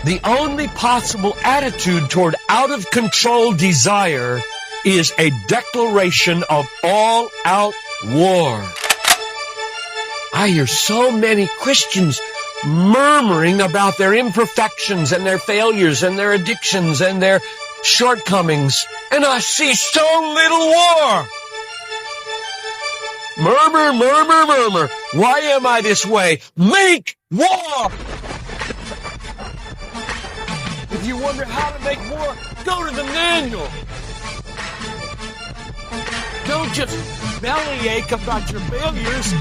The only possible attitude toward out-of-control desire is a declaration of all-out war. I hear so many Christians murmuring about their imperfections and their failures and their addictions and their shortcomings, and I see so little war. Murmur, murmur, murmur. Why am I this way? Make war! If you wonder how to make war, go to the manual. Don't just bellyache about your failures.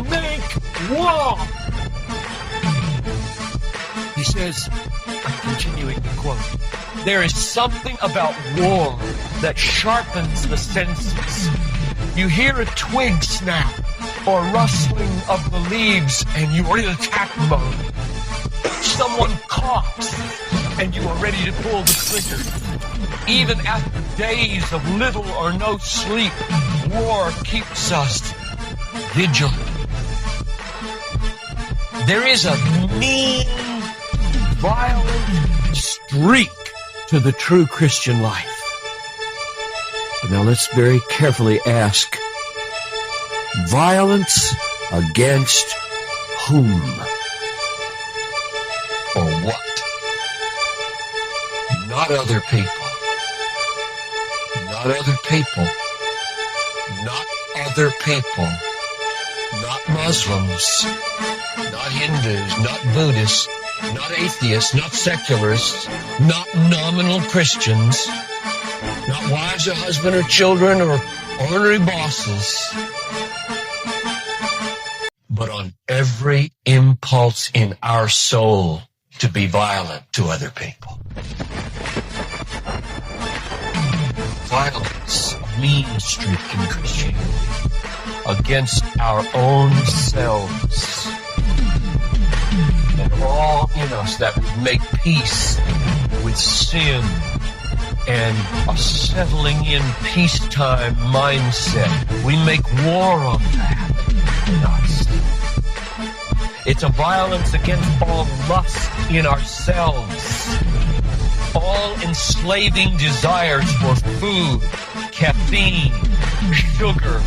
Make war! He says, I'm continuing to quote, there is something about war that sharpens the senses. You hear a twig snap or rustling of the leaves and you are in attack mode. Someone coughs and you are ready to pull the trigger. Even after days of little or no sleep, war keeps us vigilant. There is a mean, violent streak to the true Christian life. But now let's very carefully ask, violence against whom? Or what? Not other people. Not other people. Not other people. Not Muslims. Not Hindus. Not Buddhists. Not atheists. Not secularists. Not nominal Christians. Not wives or husband or children or ornery bosses. But on every impulse in our soul to be violent to other people. Violence, a mean streak in Christianity, against our own selves. And all in us that would make peace with sin and a settling in peacetime mindset. We make war on that in us. It's a violence against all lust in ourselves, all enslaving desires for food, caffeine, sugar,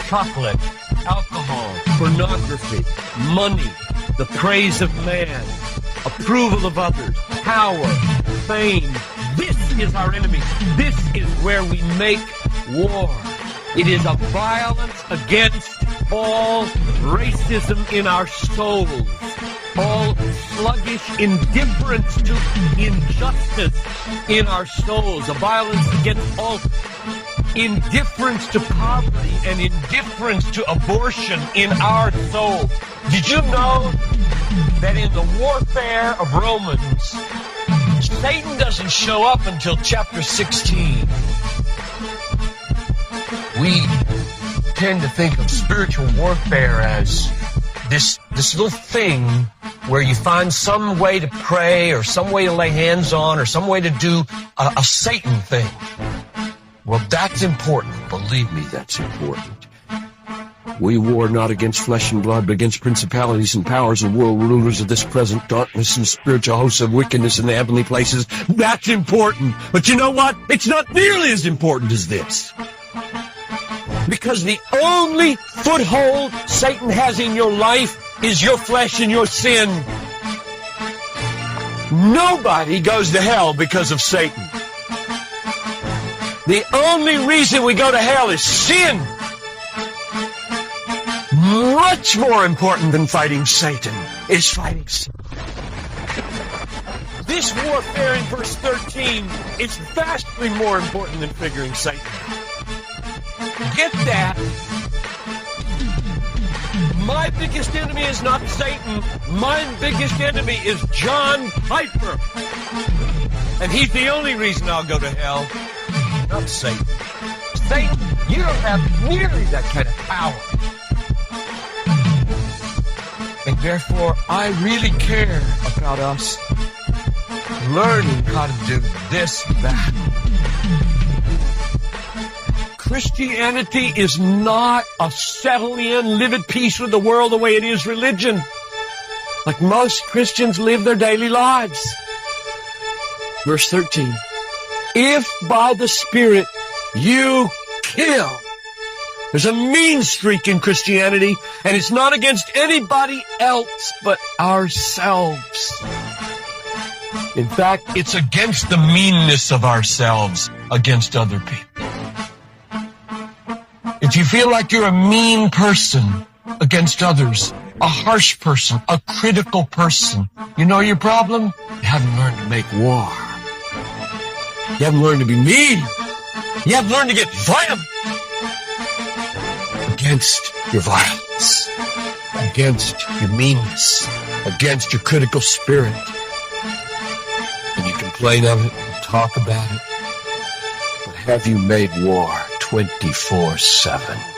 chocolate, alcohol, pornography, money, the praise of man, approval of others, power, fame. This is our enemy. This is where we make war. It is a violence against all racism in our souls, all sluggish indifference to injustice in our souls, a violence against all indifference to poverty and indifference to abortion in our souls. Did you know that in the warfare of Romans, Satan doesn't show up until chapter 16? We tend to think of spiritual warfare as this little thing where you find some way to pray or some way to lay hands on or some way to do a Satan thing. Well, that's important. Believe me, that's important. We war not against flesh and blood, but against principalities and powers and world rulers of this present darkness and spiritual hosts of wickedness in the heavenly places. That's important. But you know what? It's not nearly as important as this. Because the only foothold Satan has in your life is your flesh and your sin. Nobody goes to hell because of Satan. The only reason we go to hell is sin. Much more important than fighting Satan is fighting sin. This warfare in verse 13 is vastly more important than figuring Satan out. Get that. My biggest enemy is not Satan. My biggest enemy is John Piper. And he's the only reason I'll go to hell. Not Satan. Satan, you don't have nearly that kind of power. And therefore, I really care about us learning how to do this battle. Christianity is not a settle in, live at peace with the world the way it is religion. Like most Christians live their daily lives. Verse 13. If by the Spirit you kill. There's a mean streak in Christianity, and it's not against anybody else but ourselves. In fact, it's against the meanness of ourselves against other people. If you feel like you're a mean person against others, a harsh person, a critical person, you know your problem? You haven't learned to make war. You haven't learned to be mean. You haven't learned to get violent against your violence, against your meanness, against your critical spirit. And you complain of it and talk about it. But have you made war 24/7?